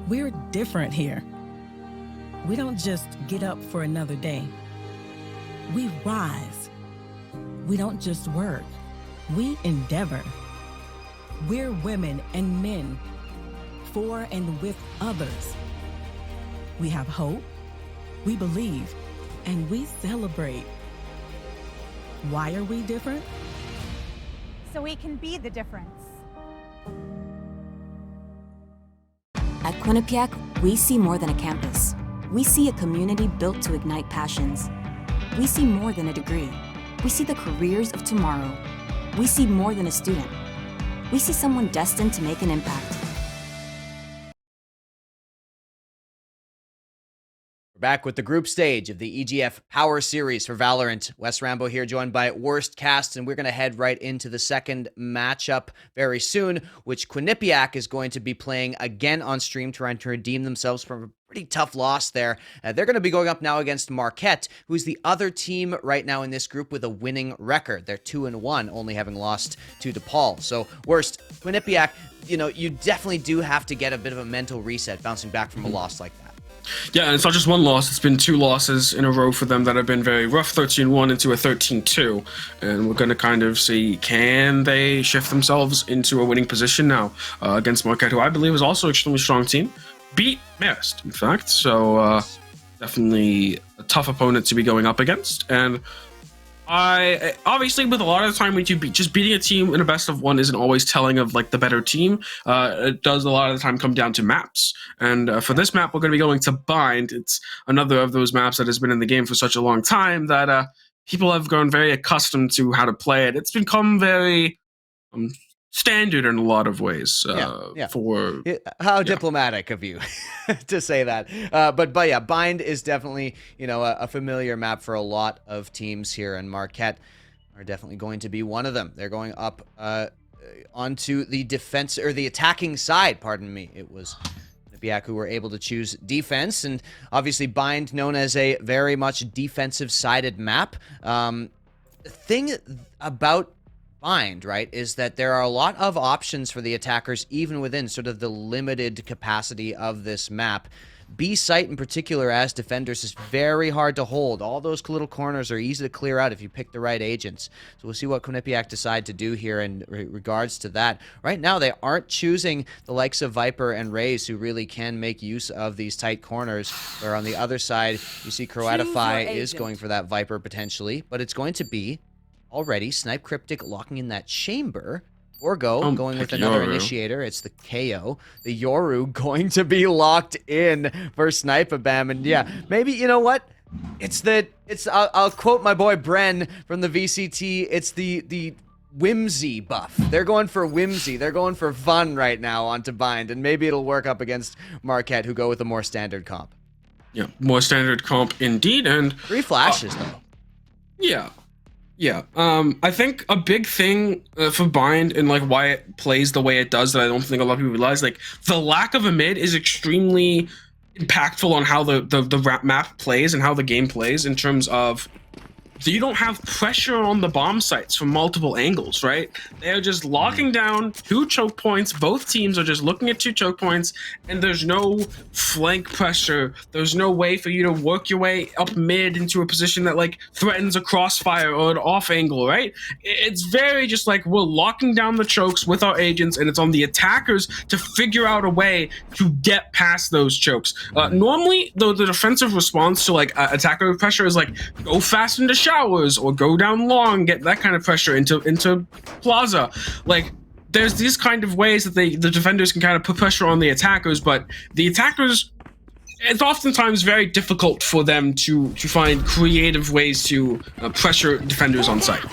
We're different here. We don't just get up for another day. We rise. We don't just work. We endeavor. We're women and men, for and with others. We have hope, we believe, and we celebrate. Why are we different? So we can be the difference. At Quinnipiac, we see more than a campus. We see a community built to ignite passions. We see more than a degree. We see the careers of tomorrow. We see more than a student. We see someone destined to make an impact. Back with the group stage of the EGF Power Series for Valorant. Wes Rambo here, joined by Worst Cast, and we're going to head right into the second matchup very soon, which Quinnipiac is going to be playing again on stream, trying to redeem themselves from a pretty tough loss there. They're going to be going up now against Marquette, who's the other team right now in this group with a winning record. They're 2-1, only having lost to DePaul. So, Worst, Quinnipiac, you definitely do have to get a bit of a mental reset bouncing back from a loss like that. Yeah, and it's not just one loss, it's been 2 losses in a row for them that have been very rough, 13-1 into a 13-2, and we're going to kind of see, can they shift themselves into a winning position now against Marquette, who I believe is also an extremely strong team, beat Marist, in fact, so definitely a tough opponent to be going up against, and I obviously with a lot of the time when you just beating a team in a best of one isn't always telling of like the better team. It does a lot of the time come down to maps, and for this map we're going to be going to Bind. It's another of those maps that has been in the game for such a long time that people have grown very accustomed to how to play it. It's become very standard in a lot of ways. How diplomatic of you to say that. But yeah, Bind is definitely a familiar map for a lot of teams here, and Marquette are definitely going to be one of them. They're going up onto the defense or the attacking side. Pardon me. It was Quinnipiac who were able to choose defense, and obviously Bind known as a very much defensive-sided map. The thing about Bind, right, is that there are a lot of options for the attackers even within sort of the limited capacity of this map. B site in particular as defenders is very hard to hold. All those little corners are easy to clear out if you pick the right agents. So we'll see what Quinnipiac decide to do here in regards to that. Right now they aren't choosing the likes of Viper and Raze, who really can make use of these tight corners. Where on the other side you see Croatify is going for that Viper potentially, but it's going to be already Snipe Cryptic locking in that chamber. Orgo going with another initiator. It's the KO. The Yoru going to be locked in for Snipe-A-Bam. And yeah, maybe, you know what? I'll quote my boy Bren from the VCT. It's the whimsy buff. They're going for whimsy. They're going for fun right now onto Bind. And maybe it'll work up against Marquette, who go with a more standard comp. Yeah, more standard comp indeed. And 3 flashes, though. Yeah. Yeah, I think a big thing for Bind and like why it plays the way it does that I don't think a lot of people realize, like the lack of a mid is extremely impactful on how the map plays and how the game plays in terms of you don't have pressure on the bomb sites from multiple angles, right? They're just locking down 2 choke points. Both teams are just looking at 2 choke points, and there's no flank pressure. There's no way for you to work your way up mid into a position that like threatens a crossfire or an off angle, right? It's very just like we're locking down the chokes with our agents, and it's on the attackers to figure out a way to get past those chokes. Normally, the defensive response to like attacker pressure is like go fast into showers or go down long, get that kind of pressure into plaza. Like there's these kind of ways that the defenders can kind of put pressure on the attackers, but the attackers, it's oftentimes very difficult for them to find creative ways to pressure defenders on site.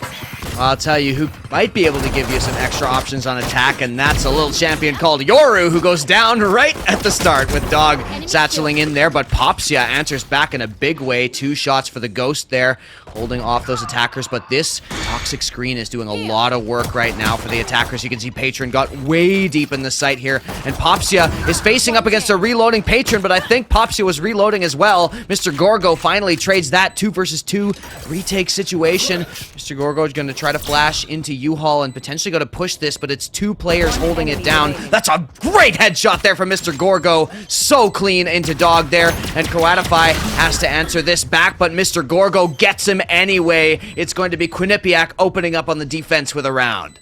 I'll tell you who might be able to give you some extra options on attack, and that's a little champion called Yoru, who goes down right at the start with Dog satcheling in there, but Popsia answers back in a big way. 2 shots for the Ghost there, holding off those attackers, but this Toxic Screen is doing a lot of work right now for the attackers. You can see Patron got way deep in the site here, and Popsia is facing up against a reloading Patron, but I think Popsia was reloading as well. Mr. Gorgo finally trades that 2 versus 2 retake situation. Mr. Gorgo is going to try to flash into U-Haul and potentially go to push this, but it's 2 players holding it down. That's a great headshot there from Mr. Gorgo. So clean into Dog there, and Quinnipiac has to answer this back, but Mr. Gorgo gets him anyway. It's going to be Quinnipiac opening up on the defense with a round.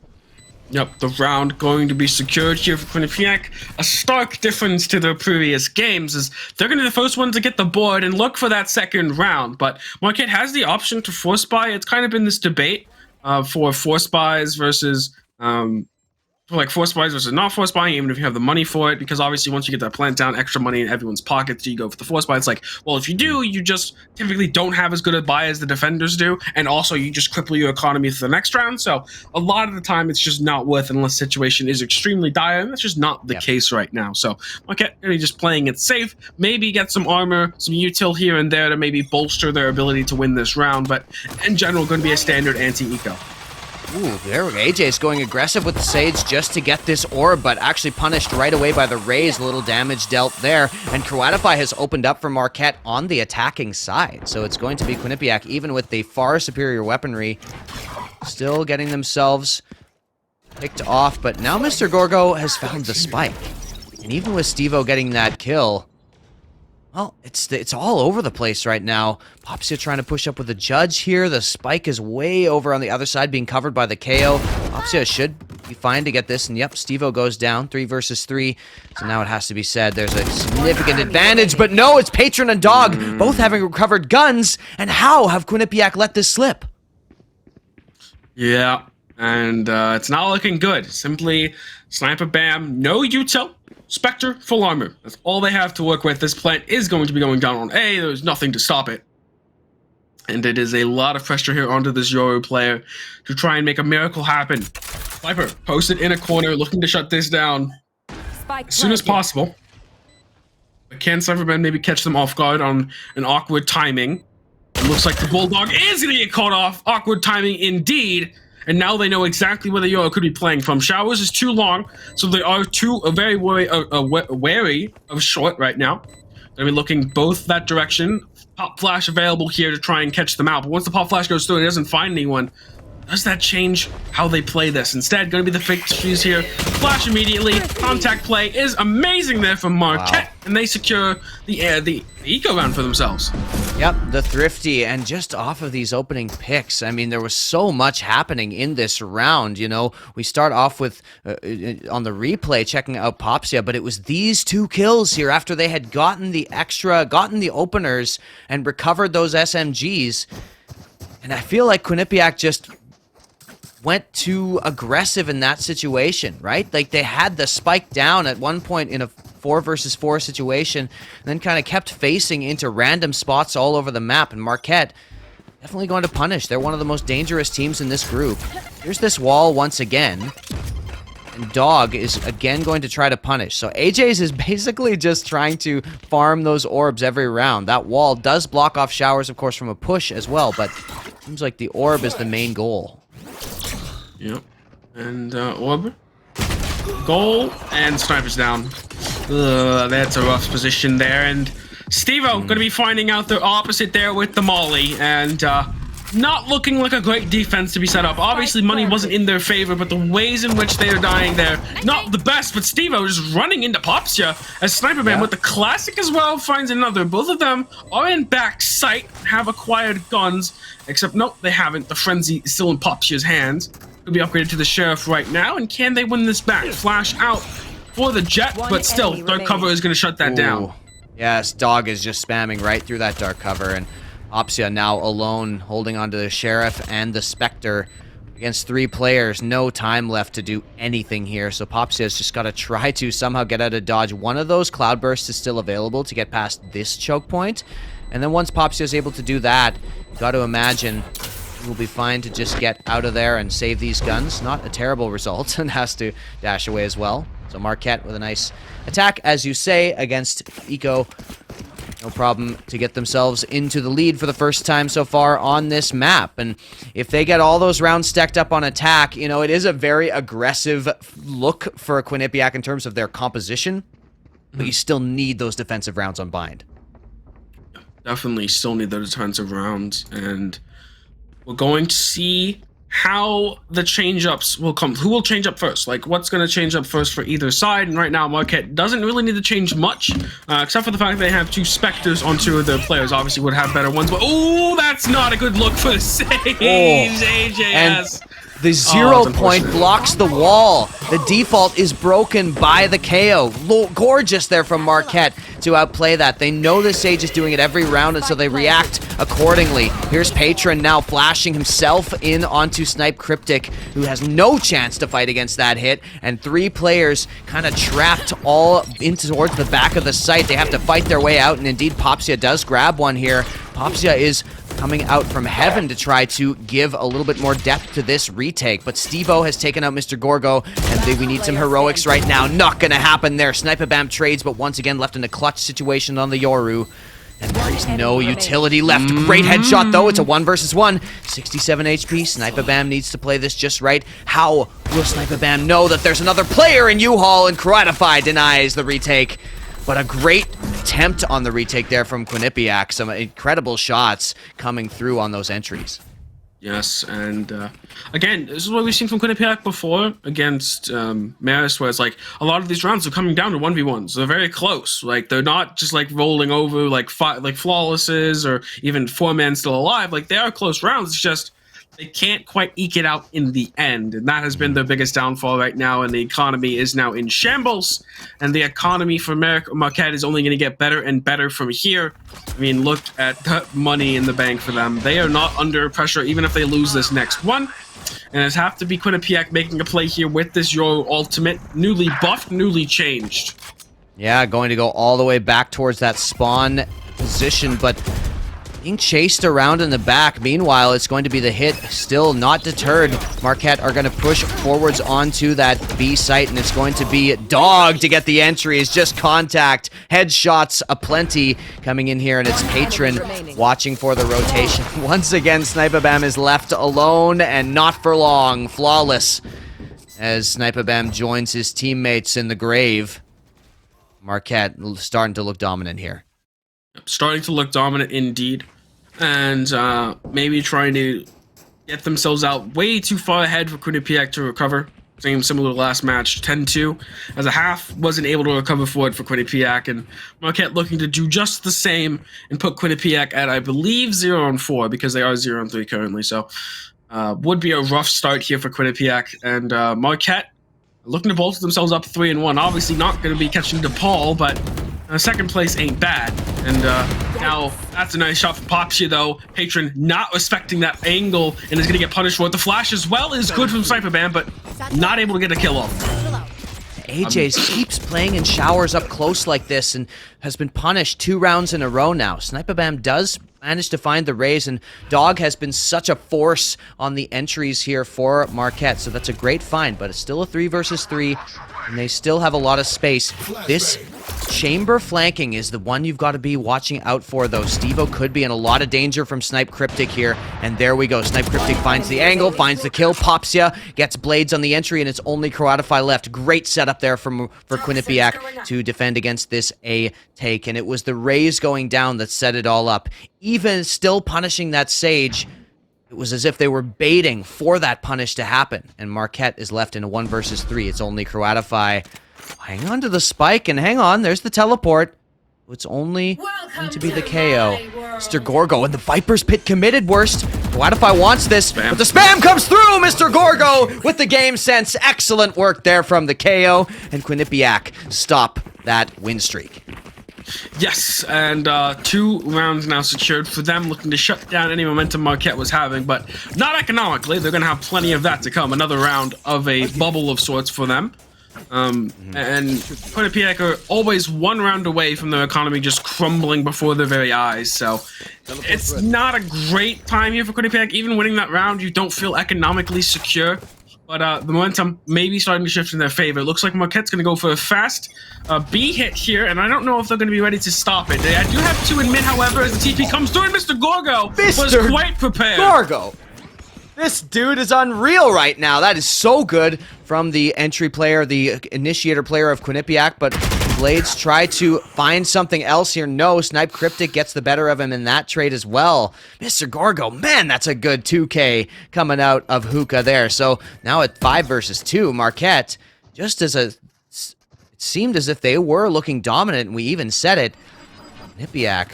Yep, the round going to be secured here for Quinnipiac. A stark difference to the previous games is they're going to be the first one to get the board and look for that second round. But Marquette has the option to force buy. It's kind of been this debate for force buys versus force buys versus not force buying, even if you have the money for it, because obviously once you get that plant down, extra money in everyone's pockets, you go for the force buy. It's like, well, if you do, you just typically don't have as good a buy as the defenders do, and also you just cripple your economy for the next round. So a lot of the time it's just not worth it unless the situation is extremely dire, and that's just not the case right now. So Marquette really just playing it safe, maybe get some armor, some util here and there to maybe bolster their ability to win this round, but in general going to be a standard anti-eco. Ooh, there we go. AJ's going aggressive with the Sage just to get this orb, but actually punished right away by the Raze. A little damage dealt there. And Quinnipiac has opened up for Marquette on the attacking side. So it's going to be Quinnipiac, even with the far superior weaponry, still getting themselves picked off. But now Mr. Gorgo has found the spike. And even with Stevo getting that kill, well, it's all over the place right now. Popsia trying to push up with the Judge here. The spike is way over on the other side, being covered by the KO. Popsia should be fine to get this, and yep, Stevo goes down, 3 versus 3. So now it has to be said, there's a significant advantage, but no, it's Patron and Dog, both having recovered guns, and how have Quinnipiac let this slip? Yeah, and it's not looking good. Simply Sniper Bam, no util. Spectre, full armor. That's all they have to work with. This plant is going to be going down on A. There's nothing to stop it. And it is a lot of pressure here onto this Yoru player to try and make a miracle happen. Sniper posted in a corner, looking to shut this down as soon as possible. But can Sniperman maybe catch them off guard on an awkward timing? It looks like the Bulldog is going to get caught off. Awkward timing indeed. And now they know exactly where the Yoru could be playing from. Showers is too long, so they are very wary of short right now. They're looking both that direction. Pop flash available here to try and catch them out. But once the pop flash goes through and it doesn't find anyone, does that change how they play this? Instead, going to be the fake fuse here. Flash immediately. Contact play is amazing there from Marquette. Wow. And they secure the eco round for themselves. Yep, the Thrifty, and just off of these opening picks, I mean, there was so much happening in this round, you know. We start off with, on the replay, checking out Popsia, but it was these 2 kills here after they had gotten the openers, and recovered those SMGs. And I feel like Quinnipiac just went too aggressive in that situation, right? Like, they had the spike down at one point in a 4 versus 4 situation, and then kind of kept facing into random spots all over the map. And Marquette definitely going to punish. They're one of the most dangerous teams in this group. Here's this wall once again, and Dog is again going to try to punish. So AJ's is basically just trying to farm those orbs every round. That wall does block off Showers, of course, from a push as well, but seems like the orb is the main goal. Yep. And orb. Goal, and Sniper's down. That's a rough position there, and Stevo going to be finding out the opposite there with the Molly, and not looking like a great defense to be set up. Obviously, money wasn't in their favor, but the ways in which they are dying there, not the best, but Stevo is running into Popsia as Sniper Man with the classic as well finds another. Both of them are in back sight, have acquired guns, except nope, they haven't. The Frenzy is still in Popsia's hands. Could be upgraded to the Sheriff right now, and can they win this back? Flash out for the Jet, but still, dark cover is going to shut that down. Yes, Dog is just spamming right through that dark cover, and Opsia now alone, holding onto the Sheriff and the Spectre against 3 players. No time left to do anything here, so Popsia's just got to try to somehow get out of dodge. One of those Cloudbursts is still available to get past this choke point, and then once Popsia's able to do that, you got to imagine will be fine to just get out of there and save these guns. Not a terrible result, and has to dash away as well. So Marquette with a nice attack, as you say, against Eco. no problem to get themselves into the lead for the first time so far on this map. And if they get all those rounds stacked up on attack, you know, it is a very aggressive look for Quinnipiac in terms of their composition, but you still need those defensive rounds on Bind. Definitely still need those defensive rounds, and we're going to see how the change-ups will come. Who will change up first? Like, what's going to change up first for either side? And right now, Marquette doesn't really need to change much, except for the fact that they have 2 Spectres on 2 of their players. Obviously, would have better ones, but oh, that's not a good look for the saves, AJS. The 0 point blocks the wall. The default is broken by the KO. Gorgeous there from Marquette to outplay that. They know the Sage is doing it every round, and so they react accordingly. Here's Patron now flashing himself in onto Snipe Cryptic, who has no chance to fight against that hit, and 3 players kind of trapped all into towards the back of the site. They have to fight their way out, and indeed Popsia does grab one here. Popsia is coming out from heaven to try to give a little bit more depth to this retake, but Stevo has taken out Mr. Gorgo, and we need some heroics right now. Not gonna happen there. Sniper-Bam trades, but once again left in a clutch situation on the Yoru. And there's no utility left. Great headshot, though. It's a 1 versus 1. 67 HP. Sniper-Bam needs to play this just right. How will Sniper-Bam know that there's another player in U-Haul? And Karatify denies the retake. But a great attempt on the retake there from Quinnipiac. Some incredible shots coming through on those entries. Yes, and again, this is what we've seen from Quinnipiac before against Marist, where it's like a lot of these rounds are coming down to 1v1s. They're very close. Like, they're not just like rolling over like flawlesses or even 4-man still alive. Like, they are close rounds. It's just they can't quite eke it out in the end, and that has been their biggest downfall right now, and the economy is now in shambles, and the economy for Marquette is only going to get better and better from here. I mean, look at the money in the bank for them. They are not under pressure even if they lose this next one, and it has to be Quinnipiac making a play here with this Euro ultimate, newly buffed, newly changed. Yeah, going to go all the way back towards that spawn position, but being chased around in the back. Meanwhile, it's going to be the hit. Still not deterred. Marquette are going to push forwards onto that B site, and it's going to be Dog to get the entry. It's just contact. Headshots aplenty coming in here, and it's Patron watching for the rotation. Once again, Sniper-Bam is left alone, and not for long. Flawless as Sniper-Bam joins his teammates in the grave. Marquette starting to look dominant here. Starting to look dominant indeed. And maybe trying to get themselves out way too far ahead for Quinnipiac to recover. Similar to last match, 10-2. As a half, wasn't able to recover forward for Quinnipiac, and Marquette looking to do just the same and put Quinnipiac at, I believe, 0-4, because they are 0-3 currently. So would be a rough start here for Quinnipiac, and Marquette looking to bolster themselves up 3-1. Obviously not going to be catching DePaul, but second place ain't bad. And now that's a nice shot from Popsia, though. Patron not respecting that angle and is going to get punished for it. The flash as well is good from Sniper-Bam, but not able to get a kill off. AJ keeps playing in showers up close like this and has been punished 2 rounds in a row now. Sniper-Bam does manage to find the raise, and Dog has been such a force on the entries here for Marquette, so that's a great find, but it's still a 3 versus 3, and they still have a lot of space. This chamber flanking is the one you've got to be watching out for, though. Stevo could be in a lot of danger from Snipe Cryptic here, and there we go. Snipe Cryptic finds the angle, finds the kill. Popsia gets blades on the entry, and it's only Karatify left. Great setup there for Quinnipiac to defend against this A take, and it was the raise going down that set it all up. Even still punishing that Sage, it was as if they were baiting for that punish to happen, and Marquette is left in a 1 versus 3. It's only Karatify. Hang on to the spike, and hang on, there's the teleport. It's only going to be the KO. Mr. Gorgo, and the Viper's Pit committed worst. Karatify wants this, but the spam comes through! Mr. Gorgo with the game sense. Excellent work there from the KO, and Quinnipiac stop that win streak. Yes, and 2 rounds now secured for them, looking to shut down any momentum Marquette was having, but not economically. They're going to have plenty of that to come. Another round of a bubble of sorts for them. And Quinnipiac are always 1 round away from their economy just crumbling before their very eyes, so it's not a great time here for Quinnipiac. Even winning that round, you don't feel economically secure. but the momentum may be starting to shift in their favor. It looks like Marquette's going to go for a fast B hit here, and I don't know if they're going to be ready to stop it. I do have 2 in mid, however, as the TP comes through, and Mr. Gorgo was quite prepared. Gorgo! This dude is unreal right now. That is so good from the entry player, the initiator player of Quinnipiac, but Blades try to find something else here. No, Snipe Cryptic gets the better of him in that trade as well. Mr. Gorgo, man, that's a good 2K coming out of Hookah there. So now at 5 versus 2, Marquette, just as it seemed as if they were looking dominant, and we even said it, Quinnipiac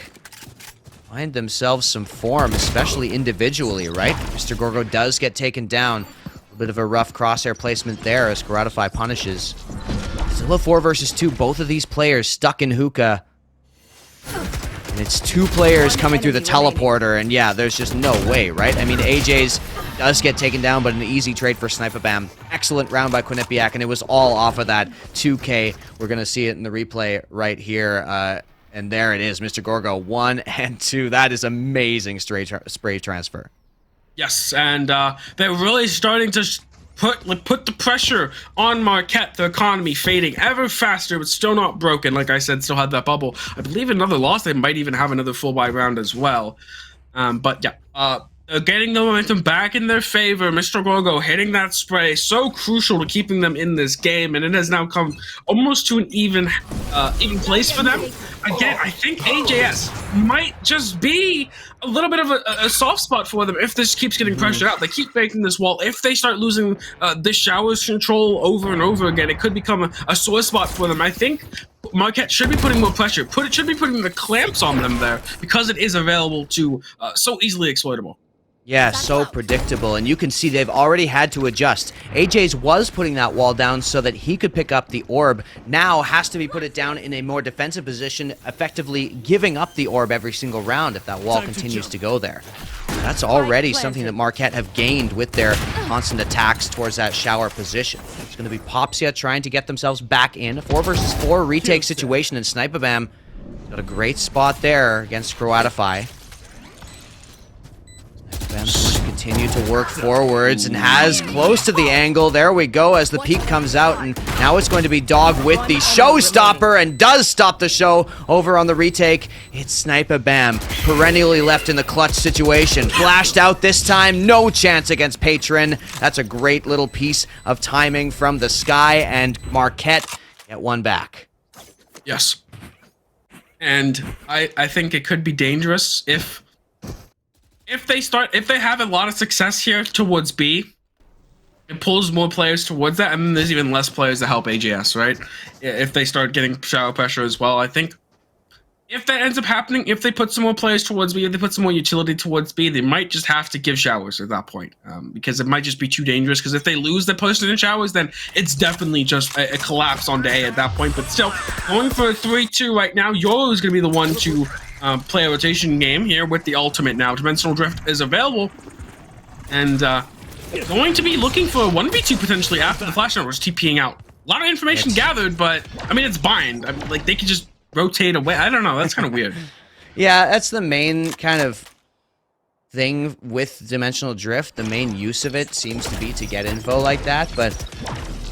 find themselves some form, especially individually, right? Mr. Gorgo does get taken down. A bit of a rough crosshair placement there as Gratify punishes. Still a 4 versus 2. Both of these players stuck in Hookah. And it's 2 players coming through the teleporter, and yeah, there's just no way, right? I mean, AJ's does get taken down, but an easy trade for Snipe-A-Bam. Excellent round by Quinnipiac, and it was all off of that 2K. We're going to see it in the replay right here. And there it is, Mr. Gorgo, 1 and 2. That is amazing spray transfer. Yes, and they're really starting to put the pressure on Marquette. The economy fading ever faster, but still not broken. Like I said, still had that bubble. I believe another loss, they might even have another full buy round as well. But yeah, getting the momentum back in their favor. Mr. Gorgo hitting that spray, so crucial to keeping them in this game, and it has now come almost to an even place for them. Again, I think AJS might just be a little bit of a soft spot for them if this keeps getting pressured out. They keep breaking this wall. If they start losing this showers control over and over again, it could become a sore spot for them. I think Marquette should be putting more pressure. Should be putting the clamps on them there, because it is available to so easily exploitable. Yeah, so predictable, and you can see they've already had to adjust. AJ's was putting that wall down so that he could pick up the orb. Now has to be put it down in a more defensive position, effectively giving up the orb every single round if that wall continues to go there. That's already something that Marquette have gained with their constant attacks towards that shower position. It's going to be Popsia trying to get themselves back in. A 4 versus 4 retake situation, and Snipe-A-Bam got a great spot there against Croatify. Bam's going to continue to work forwards and has close to the angle. There we go as the peak comes out, and now it's going to be Dog with the showstopper and does stop the show over on the retake. It's Snipe-A-Bam, perennially left in the clutch situation. Flashed out this time, no chance against Patron. That's a great little piece of timing from the sky, and Marquette get one back. Yes. And I think it could be dangerous if they have a lot of success here towards B, it pulls more players towards that, and then there's even less players to help AJS, right? If they start getting shower pressure as well. I think if that ends up happening, if they put some more players towards B, if they put some more utility towards B, they might just have to give showers at that point, because it might just be too dangerous. Because if they lose the person in showers, then it's definitely just a collapse onto A at that point. But still, going for a 3-2 right now, Yoro is going to be the one to play a rotation game here with the ultimate now. Dimensional Drift is available, and going to be looking for a 1v2 potentially after the Flash Network is TPing out. A lot of information gathered, but I mean, it's bind. I mean, like, they could just rotate away. I don't know. That's kind of weird. Yeah, that's the main kind of thing with Dimensional Drift. The main use of it seems to be to get info like that, but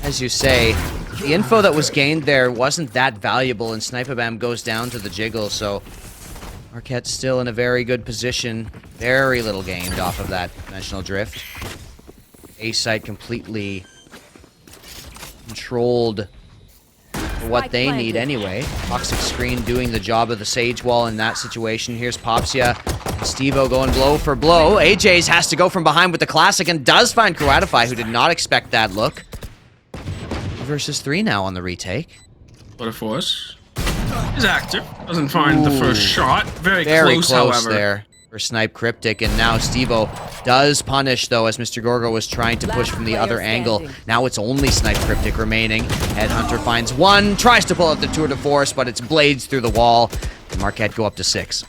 as you say, the info that was gained there wasn't that valuable, and Snipe-A-Bam goes down to the jiggle, so Marquette's still in a very good position. Very little gained off of that Dimensional Drift. A site completely controlled for what they need anyway. Toxic Screen doing the job of the Sage Wall in that situation. Here's Popsia and Stevo going blow for blow. AJ's has to go from behind with the Classic and does find Croatify, who did not expect that look. versus 3 now on the retake. What a force. He's active. Doesn't find the first shot. Very close, however. There for Snipe Cryptic, and now Stevo does punish, though, as Mr. Gorgo was trying to push from the other angle. Now it's only Snipe Cryptic remaining. Headhunter finds one, tries to pull out the tour de force, but it's blades through the wall. And Marquette go up to 6.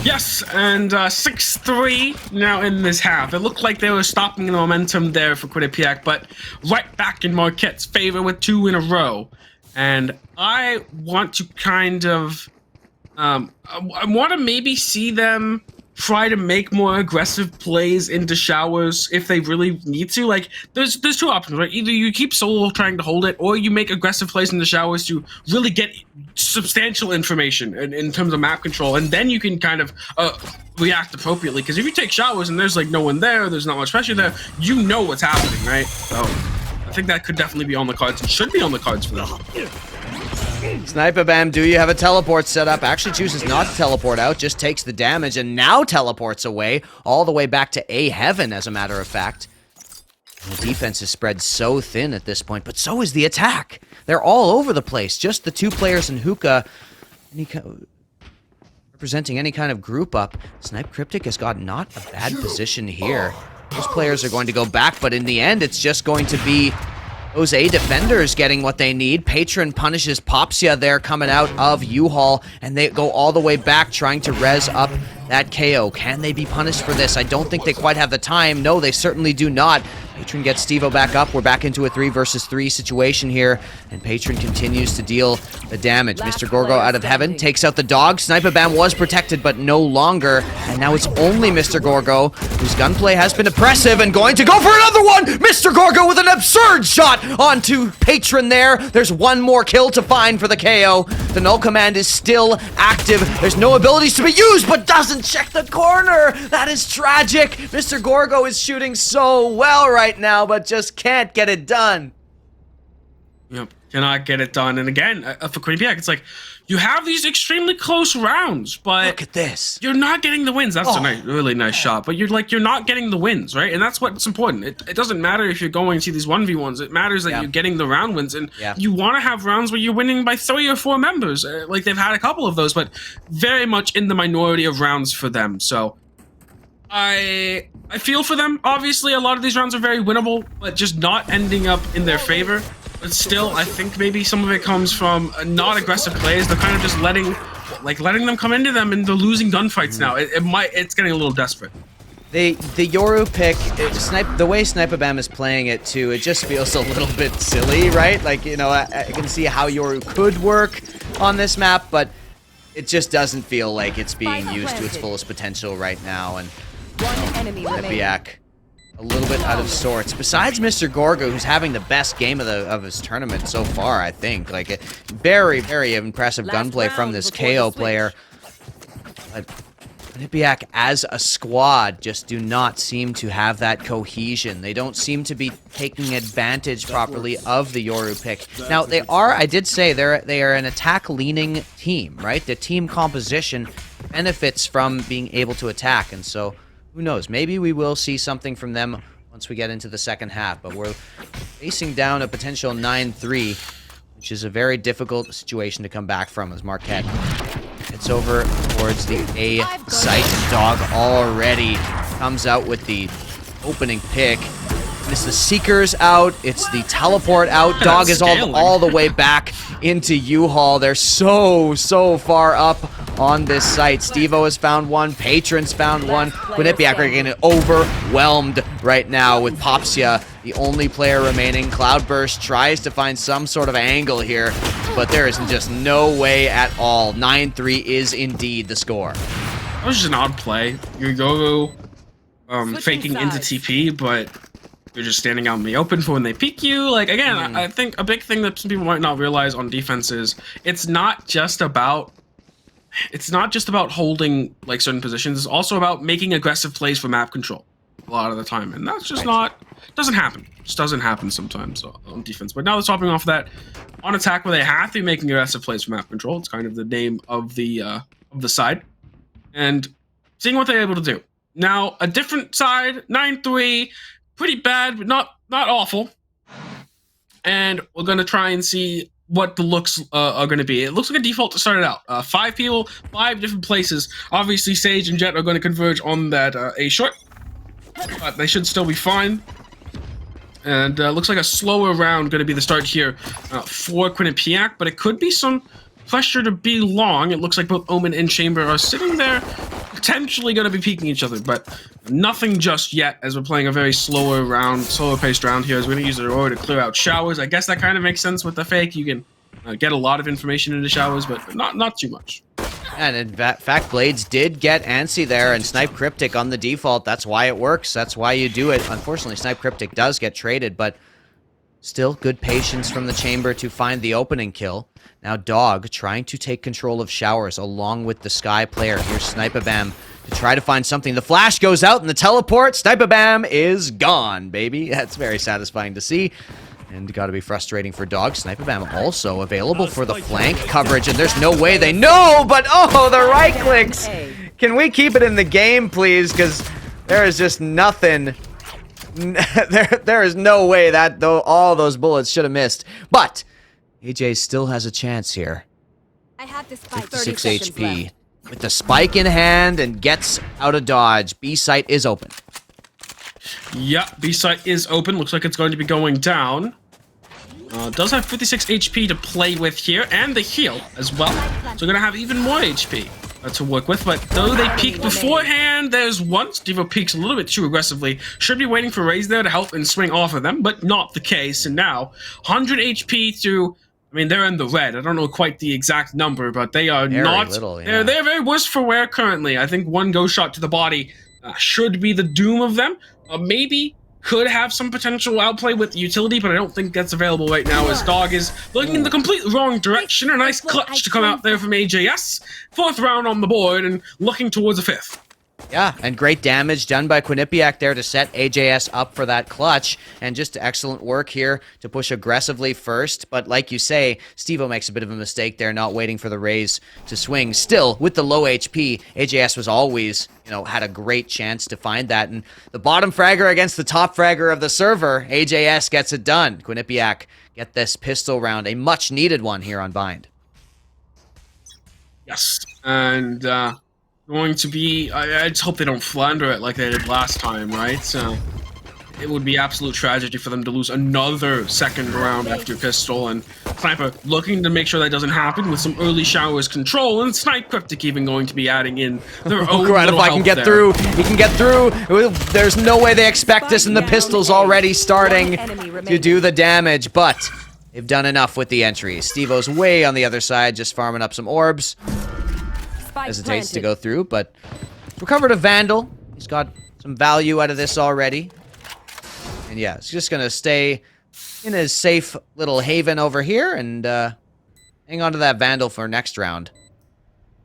Yes, and 6-3 now in this half. It looked like they were stopping the momentum there for Quinnipiac, but right back in Marquette's favor with 2 in a row. And I want to kind of... I want to maybe see them try to make more aggressive plays into showers if they really need to. Like, there's two options, right? Either you keep solo trying to hold it, or you make aggressive plays in the showers to really get substantial information in terms of map control, and then you can kind of react appropriately. Because if you take showers and there's like no one there, there's not much pressure there, you know what's happening, right? So I think that could definitely be on the cards and should be on the cards for them. Sniper Bam, do you have a teleport set up? Actually chooses not to teleport out, just takes the damage and now teleports away, all the way back to A Heaven, as a matter of fact. The defense is spread so thin at this point, but so is the attack. They're all over the place. Just the two players in Hookah representing any kind of group up. Snipe Cryptic has got not a bad position here. Those players are going to go back, but in the end, it's just going to be those A defenders getting what they need. Patron punishes Popsia there coming out of U-Haul, and they go all the way back trying to res up that KO. Can they be punished for this? I don't think they quite have the time. No, they certainly do not. Patron gets Stevo back up. We're back into a 3 versus 3 situation here, and Patron continues to deal the damage. Mr. Gorgo out of heaven takes out the dog. Sniper Bam was protected, but no longer, and now it's only Mr. Gorgo, whose gunplay has been oppressive and going to go for another one. Mr. Gorgo with an absurd shot onto Patron there. There's one more kill to find for the KO. The null command is still active. There's no abilities to be used, but doesn't check the corner. That is tragic. Mr. Gorgo is shooting so well right now, but just can't get it done. Yep, cannot get it done. And again, for Quinnipiac, it's like, you have these extremely close rounds, but look at this. You're not getting the wins. That's a nice, really nice shot, but you're not getting the wins, right? And that's what's important. It doesn't matter if you're going to these 1v1s. It matters that you're getting the round wins, and you want to have rounds where you're winning by 3 or 4 members. Like, they've had a couple of those, but very much in the minority of rounds for them. So I feel for them. Obviously, a lot of these rounds are very winnable, but just not ending up in their favor. But still, I think maybe some of it comes from not aggressive plays. They're kind of just letting them come into them, and they're losing gunfights now. It's getting a little desperate. The Yoru pick, the way Sniper Bam is playing it too, it just feels a little bit silly, right? Like, you know, I can see how Yoru could work on this map, but it just doesn't feel like it's being used to its fullest potential right now. And Quinnipiac, a little bit out of sorts. Besides Mr. Gorgo, who's having the best game of his tournament so far, I think. Like, a very, very impressive gunplay from this KO player. But Quinnipiac as a squad just do not seem to have that cohesion. They don't seem to be taking advantage properly of the Yoru pick. Now, they are, I did say, they are an attack-leaning team, right? The team composition benefits from being able to attack, and so who knows? Maybe we will see something from them once we get into the second half, but we're facing down a potential 9-3, which is a very difficult situation to come back from as Marquette heads over towards the A site. Dog already comes out with the opening pick. It's the Seekers out. It's the teleport out. Dog is all the way back into U-Haul. They're so far up on this site. Stevo has found one. Patron's found one. Quinnipiac are getting overwhelmed right now with Popsia, the only player remaining. Cloudburst tries to find some sort of angle here, but there is just no way at all. 9-3 is indeed the score. That was just an odd play. Your Yoru faking into TP, but you're just standing out in the open for when they peek you. Like, again, I think a big thing that some people might not realize on defense is it's not just about holding like certain positions. It's also about making aggressive plays for map control a lot of the time, and that's just doesn't happen. It just doesn't happen sometimes on defense. But now let's hopping off that on attack where they have to be making aggressive plays for map control. It's kind of the name of the side, and seeing what they're able to do. Now a different side, 9-3. Pretty bad, but not awful. And we're gonna try and see what the looks are gonna be. It looks like a default to start it out. 5 people, 5 different places. Obviously, Sage and Jet are gonna converge on that A short, but they should still be fine. And looks like a slower round gonna be the start here for Quinnipiac, but it could be some pressure to be long. It looks like both Omen and Chamber are sitting there, potentially going to be peeking each other, but nothing just yet, as we're playing a very slower paced round here, as we're going to use the Aurora to clear out showers. I guess that kind of makes sense with the fake. You can get a lot of information into showers, but not too much. And in fact, Blades did get antsy there, and Snipe Cryptic on the default. That's why it works. That's why you do it. Unfortunately, Snipe Cryptic does get traded, but still good patience from the Chamber to find the opening kill. Now Dog trying to take control of Showers along with the Sky player. Here's Snipe-A-Bam to try to find something. The flash goes out and the teleport. Snipe-A-Bam is gone, baby. That's very satisfying to see. And got to be frustrating for Dog. Snipe-A-Bam also available for the flank coverage, and there's no way they know, but oh, the right clicks. Can we keep it in the game, please? Because there is just nothing. There is no way that all those bullets should have missed. But AJ still has a chance here. I have this fight. 56 HP. With the spike in hand and gets out of dodge. B site is open. Yeah, B site is open. Looks like it's going to be going down. Does have 56 HP to play with here, and the heal as well. So we're gonna have even more HP to work with. But though they peek beforehand, there's one. Stevo peeks a little bit too aggressively. Should be waiting for Raze there to help and swing off of them, but not the case. And now 100 HP to. I mean, they're in the red. I don't know quite the exact number, but they are very not. Little, yeah. They're very worse for wear currently. I think one ghost shot to the body should be the doom of them. Maybe could have some potential outplay with utility, but I don't think that's available right now as Dog is looking in the complete wrong direction. A nice clutch to come out there from AJS. 4th round on the board and looking towards a 5th. Yeah, and great damage done by Quinnipiac there to set AJS up for that clutch. And just excellent work here to push aggressively first. But like you say, Stevo makes a bit of a mistake there, not waiting for the Raze to swing. Still, with the low HP, AJS was always, had a great chance to find that. And the bottom fragger against the top fragger of the server, AJS gets it done. Quinnipiac get this pistol round, a much needed one here on Bind. Yes, and going to be, I just hope they don't flounder it like they did last time, right? So it would be absolute tragedy for them to lose another second round after pistol, and Sniper looking to make sure that doesn't happen with some early Showers control, and Snipe Cryptic even going to be adding in their own right, if I can get through, he can get through. There's no way they expect this, and the pistol's already starting to do the damage, but they've done enough with the entry. Stevo's way on the other side, just farming up some orbs. Hesitates to go through, but recovered a Vandal. He's got some value out of this already. And yeah, he's just going to stay in his safe little haven over here and hang on to that Vandal for next round.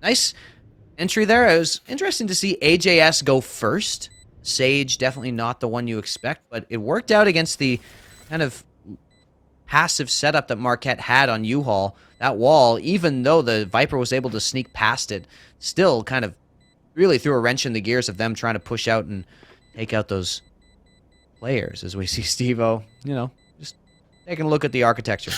Nice entry there. It was interesting to see AJS go first. Sage, definitely not the one you expect, but it worked out against the kind of passive setup that Marquette had on U-Haul. That wall, even though the Viper was able to sneak past it, still kind of really threw a wrench in the gears of them trying to push out and take out those players, as we see Stevo, just taking a look at the architecture.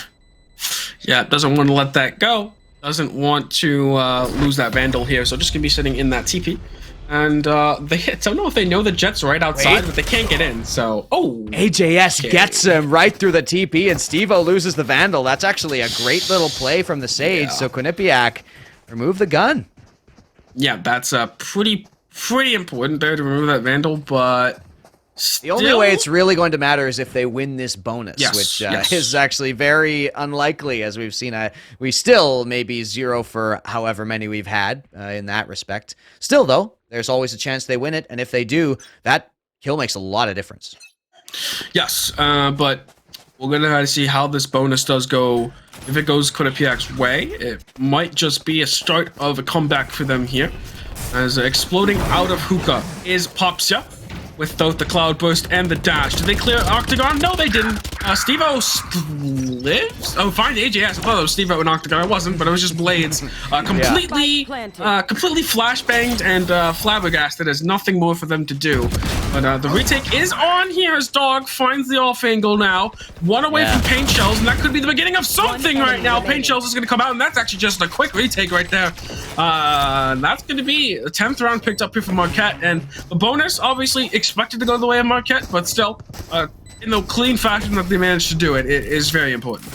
Yeah, doesn't want to let that go. Doesn't want to lose that Vandal here, so just going to be sitting in that TP. And they don't know if they know the Jet's right outside, but they can't get in, so... Oh! AJS gets him right through the TP, and Stevo loses the Vandal. That's actually a great little play from the Sage, so Quinnipiac remove the gun. Yeah, that's pretty important there to remove that Vandal, but... Still? The only way it's really going to matter is if they win this bonus, which is actually very unlikely, as we've seen. We still may be 0 for however many we've had in that respect. Still, though, there's always a chance they win it, and if they do, that kill makes a lot of difference. Yes, but we're going to have to see how this bonus does go. If it goes Quinnipiac's way, it might just be a start of a comeback for them here. As exploding out of hookah is Popsia, with both the Cloud Burst and the Dash. Did they clear Octagon? No, they didn't. Stevo lives? Oh, find AJS. I thought it was Stevo and Octagon. It wasn't, but it was just Blades. Completely flashbanged and flabbergasted. There's nothing more for them to do. But the retake is on here as Dog finds the off angle now. One away from Paint Shells, and that could be the beginning of something right now. Paint Shells is going to come out, and that's actually just a quick retake right there. That's going to be a 10th round picked up here from Marquette, and the bonus, obviously, expected to go the way of Marquette, but still, in the clean fashion that they managed to do it, it is very important.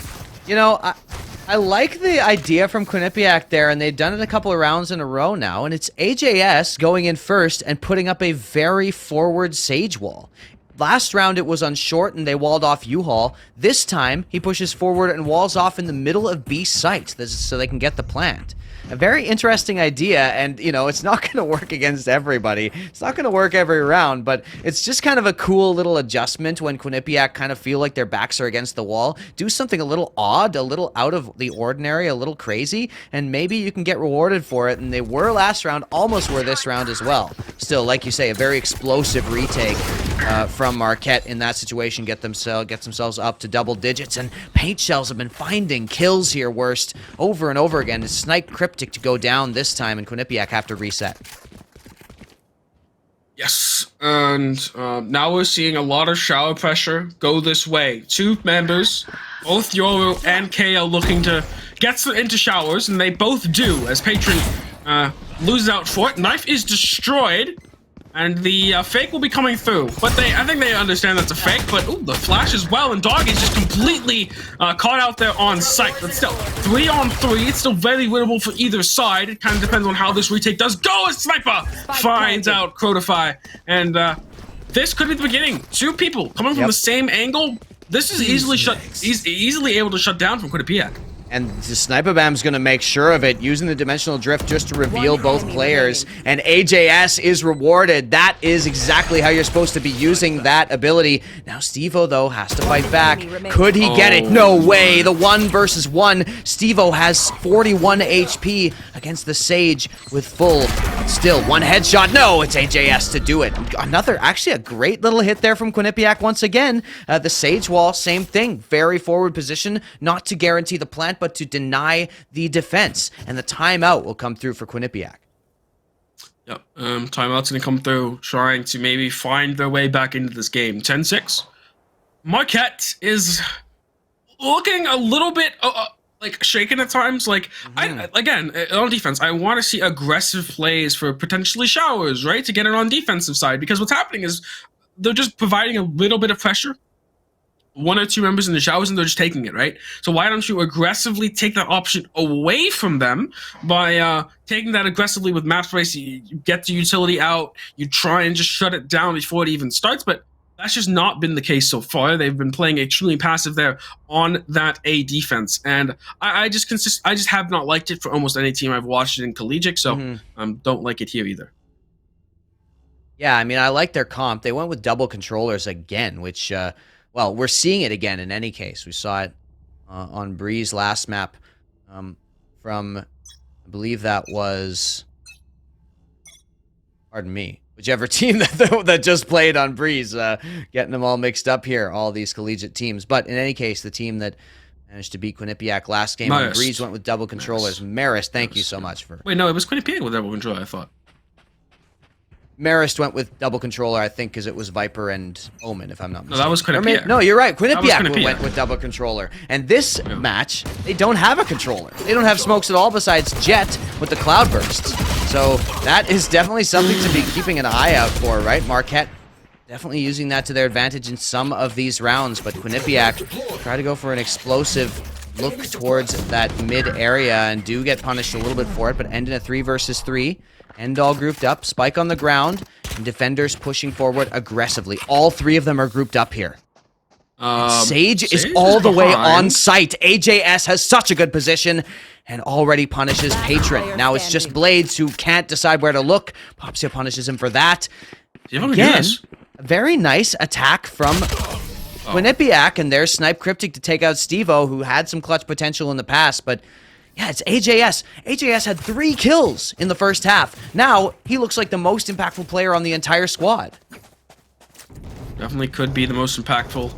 I like the idea from Quinnipiac there, and they've done it a couple of rounds in a row now, and it's AJS going in first and putting up a very forward Sage wall. Last round it was on short and they walled off U-Haul. This time he pushes forward and walls off in the middle of B site so they can get the plant. A very interesting idea, and, you know, it's not going to work against everybody. It's not going to work every round, but it's just kind of a cool little adjustment when Quinnipiac kind of feel like their backs are against the wall. Do something a little odd, a little out of the ordinary, a little crazy, and maybe you can get rewarded for it, and they were last round, almost were this round as well. Still, like you say, a very explosive retake from Marquette in that situation, gets themselves up to double digits, and Paint Shells have been finding kills here worst over and over again. It's Snipe Cryptic to go down this time, and Quinnipiac have to reset. Yes, and now we're seeing a lot of shower pressure go this way. Two members, both Yoru and KO, looking to get into showers, and they both do, as Patron loses out for it. Knife is destroyed, and the fake will be coming through. But I think they understand that's a fake, but ooh, the flash as well, and Dog is just completely caught out there on site. But still, 3-on-3, it's still very winnable for either side. It kind of depends on how this retake does go, as Sniper finds out Crotify. And this could be the beginning. Two people coming from the same angle. This is easily able to shut down from Quinnipiac. And the Sniper Bam's going to make sure of it, using the Dimensional Drift just to reveal both players. And AJS is rewarded. That is exactly how you're supposed to be using that ability. Now Stevo, though, has to fight back. Could he get it? No way. The 1 versus 1. Stevo has 41 HP against the Sage with full. Still, one headshot. No, it's AJS to do it. Actually a great little hit there from Quinnipiac once again. The Sage wall, same thing. Very forward position, not to guarantee the plant, but to deny the defense. And the timeout will come through for Quinnipiac. Yep, timeout's gonna come through, trying to maybe find their way back into this game. 10-6. Marquette is looking a little bit like shaken at times. Like, again, on defense, I want to see aggressive plays for potentially showers, right? To get it on defensive side, because what's happening is they're just providing a little bit of pressure. 1 or 2 members in the showers, and they're just taking it, right? So why don't you aggressively take that option away from them by taking that aggressively with map space? You get the utility out, you try and just shut it down before it even starts, but that's just not been the case so far. They've been playing extremely passive there on that A defense, and I just have not liked it for almost any team I've watched it in collegiate, so don't like it here either. Yeah, I mean, I like their comp. They went with double controllers again, which well, we're seeing it again in any case. We saw it on Breeze last map from, I believe that was, pardon me, whichever team that just played on Breeze, getting them all mixed up here, all these collegiate teams. But in any case, the team that managed to beat Quinnipiac last game on Breeze went with double controllers. Marist, thank you so much for... Wait, no, it was Quinnipiac with double controller, I thought. Marist went with double controller, I think, because it was Viper and Omen, if I'm not mistaken. No, that was Quinnipiac. No, you're right. Quinnipiac went with double controller. And this match, they don't have a controller. They don't have smokes at all besides Jet with the cloud bursts. So that is definitely something to be keeping an eye out for, right? Marquette definitely using that to their advantage in some of these rounds, but Quinnipiac try to go for an explosive look towards that mid area and do get punished a little bit for it, but end in a 3 versus 3. End all grouped up, Spike on the ground, and defenders pushing forward aggressively. All 3 of them are grouped up here. Sage is all the way on site. AJS has such a good position and already punishes Patron. Now it's just Blades who can't decide where to look. Popsia punishes him for that. Again, a very nice attack from Quinnipiac, and there's Snipe Cryptic to take out Stevo, who had some clutch potential in the past, but yeah, it's AJS. AJS had 3 kills in the first half. Now, he looks like the most impactful player on the entire squad. Definitely could be the most impactful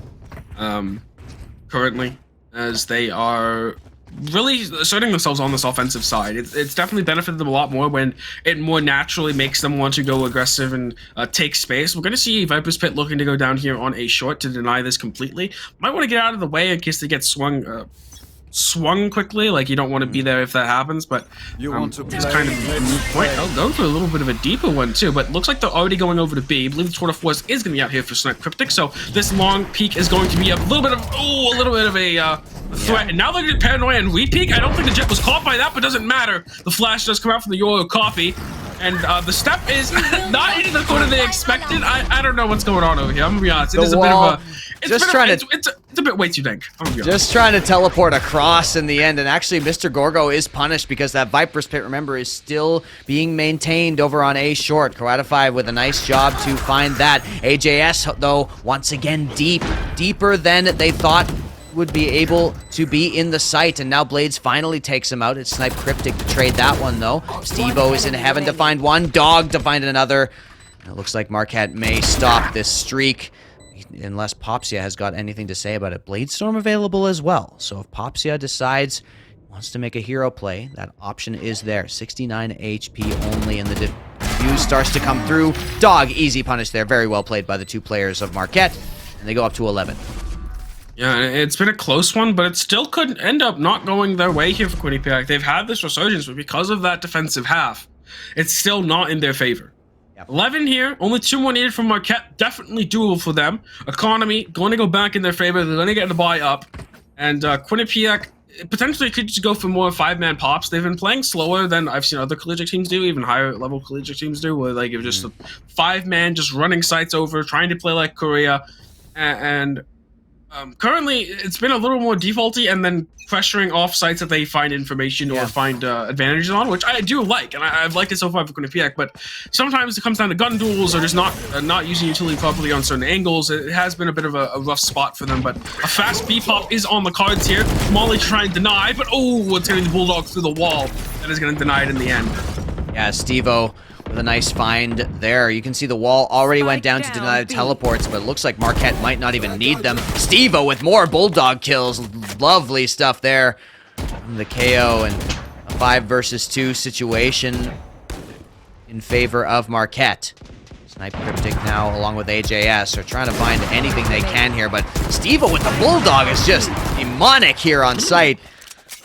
currently, as they are really asserting themselves on this offensive side. It's definitely benefited them a lot more when it more naturally makes them want to go aggressive and take space. We're going to see Viper's Pit looking to go down here on a short to deny this completely. Might want to get out of the way in case they get swung quickly. Like, you don't want to be there if that happens, but it's kind of a moot point. I'll go for a little bit of a deeper one too, but looks like they're already going over to B. I believe the Tour de Force is going to be out here for Snipe Cryptic, so this long peek is going to be a little bit of a threat. And now they're getting paranoia and re-peek. I don't think the Jet was caught by that, but doesn't matter. The flash does come out from the Yoyo copy, And the step is not into the corner they expected. I don't know what's going on over here. I'm gonna be honest. It is a bit of a. It's a bit way too dank. Just trying to teleport across in the end, and actually Mr. Gorgo is punished because that Viper's Pit, remember, is still being maintained over on A short. Croatify with a nice job to find that. AJS, though, once again deeper than they thought would be able to be in the site, and now Blades finally takes him out. It's Snipe Cryptic to trade that one, though. Steve-O is in heaven to find one, Dog to find another. And it looks like Marquette may stop this streak, unless Popsia has got anything to say about it. Bladestorm available as well, so if Popsia decides he wants to make a hero play, that option is there. 69 HP only, and the defuse starts to come through. Dog, easy punish there. Very well played by the two players of Marquette, and they go up to 11. Yeah, it's been a close one, but it still could end up not going their way here for Quinnipiac. They've had this resurgence, but because of that defensive half, it's still not in their favor. Yep. 11 here, only 2 more needed from Marquette. Definitely doable for them. Economy going to go back in their favor. They're going to get the buy up. And Quinnipiac potentially could just go for more 5-man pops. They've been playing slower than I've seen other collegiate teams do, even higher level collegiate teams do, where like just a 5-man just running sites over, trying to play like Korea. And currently, it's been a little more defaulty, and then pressuring off sites that they find information or find advantages on, which I do like, and I've liked it so far for Quinnipiac. But sometimes it comes down to gun duels or just not using utility properly on certain angles. It has been a bit of a rough spot for them. But a fast B-pop is on the cards here. Molly trying to deny, but it's getting the Bulldog through the wall. That is going to deny it in the end. Yeah, Steve-O with a nice find there. You can see the wall already went down to deny the teleports, but it looks like Marquette might not even need them. Steve-O with more Bulldog kills. Lovely stuff there. The KO and a 5 versus 2 situation in favor of Marquette. Snipe Cryptic now, along with AJS, are trying to find anything they can here, but Steve-O with the Bulldog is just demonic here on site.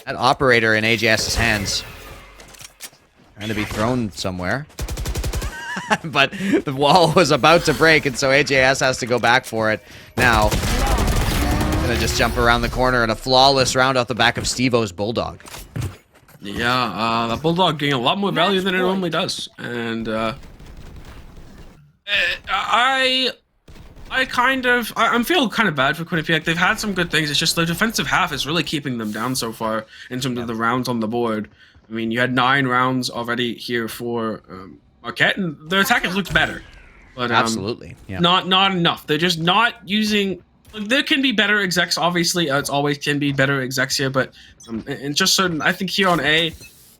That operator in AJS's hands. Trying to be thrown somewhere. But the wall was about to break, and so AJS has to go back for it. Now, gonna just jump around the corner and a flawless round off the back of Steve-O's Bulldog. Yeah, the Bulldog getting a lot more value than it normally does. And I'm feeling kind of bad for Quinnipiac. They've had some good things. It's just their defensive half is really keeping them down so far in terms of the rounds on the board. I mean, you had 9 rounds already here for Marquette, and their attack has looked better. But absolutely, yeah. Not enough. They're just not using. There can be better execs, obviously. It's always can be better execs here, but and just certain. I think here on A,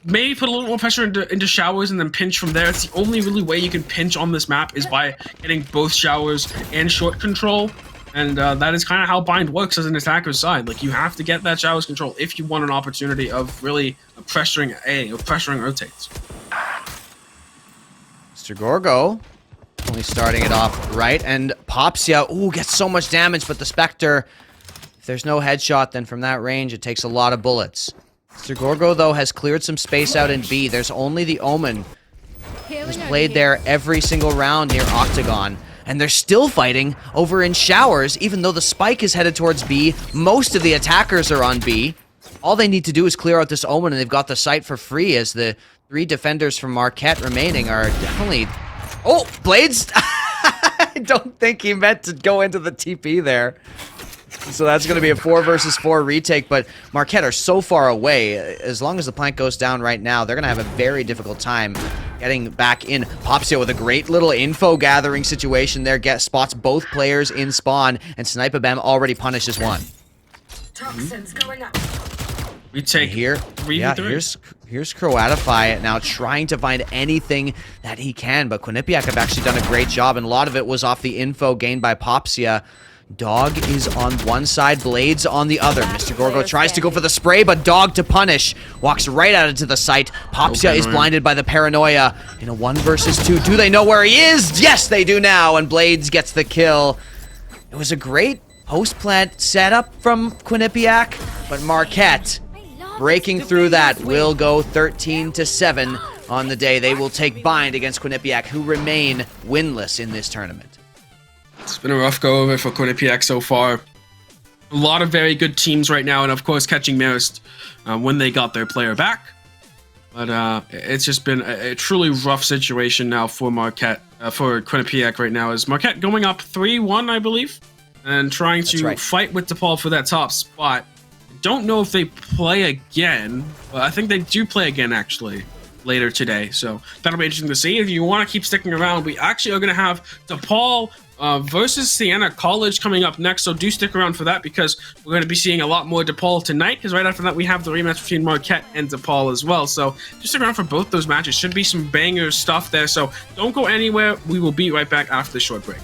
maybe put a little more pressure into showers and then pinch from there. It's the only really way you can pinch on this map is by getting both showers and short control. And that is kind of how Bind works as an attacker's side. Like, you have to get that showers control if you want an opportunity of really pressuring A or pressuring rotates. Mr. Gorgo only starting it off right, and Popsia, gets so much damage, but the Spectre, if there's no headshot, then from that range, it takes a lot of bullets. Mr. Gorgo, though, has cleared some space out in B. There's only the Omen who's played there every single round near Octagon. And they're still fighting over in showers, even though the spike is headed towards B. Most of the attackers are on B. All they need to do is clear out this Omen, and they've got the site for free, as the 3 defenders from Marquette remaining are definitely... Oh, Blades! I don't think he meant to go into the TP there. So that's going to be a 4 versus 4 retake, but Marquette are so far away. As long as the plank goes down right now, they're going to have a very difficult time getting back in. Popsia with a great little info gathering situation there, spots both players in spawn, and Sniper Bam already punishes one. Toxins going up. We take here. Yeah, here's Croatify now trying to find anything that he can, but Quinnipiac have actually done a great job, and a lot of it was off the info gained by Popsia. Dog is on one side, Blades on the other. Mr. Gorgo tries to go for the spray, but Dog to punish. Walks right out into the site. Popsia is blinded by the paranoia in a 1 versus 2. Do they know where he is? Yes, they do now, and Blades gets the kill. It was a great post-plant setup from Quinnipiac, but Marquette breaking through that will go 13-7 on the day. They will take Bind against Quinnipiac, who remain winless in this tournament. It's been a rough go of it for Quinnipiac so far. A lot of very good teams right now, and of course catching Marist when they got their player back. But it's just been a truly rough situation now for Marquette, for Quinnipiac right now. Is Marquette going up 3-1, I believe, and trying to fight with DePaul for that top spot. Don't know if they play again, but I think they do play again actually later today. So that'll be interesting to see. If you want to keep sticking around, we actually are going to have DePaul versus Siena College coming up next. So do stick around for that, because we're going to be seeing a lot more DePaul tonight, because right after that we have the rematch between Marquette and DePaul as well. So just stick around for both those matches. Should be some banger stuff there. So don't go anywhere. We will be right back after the short break.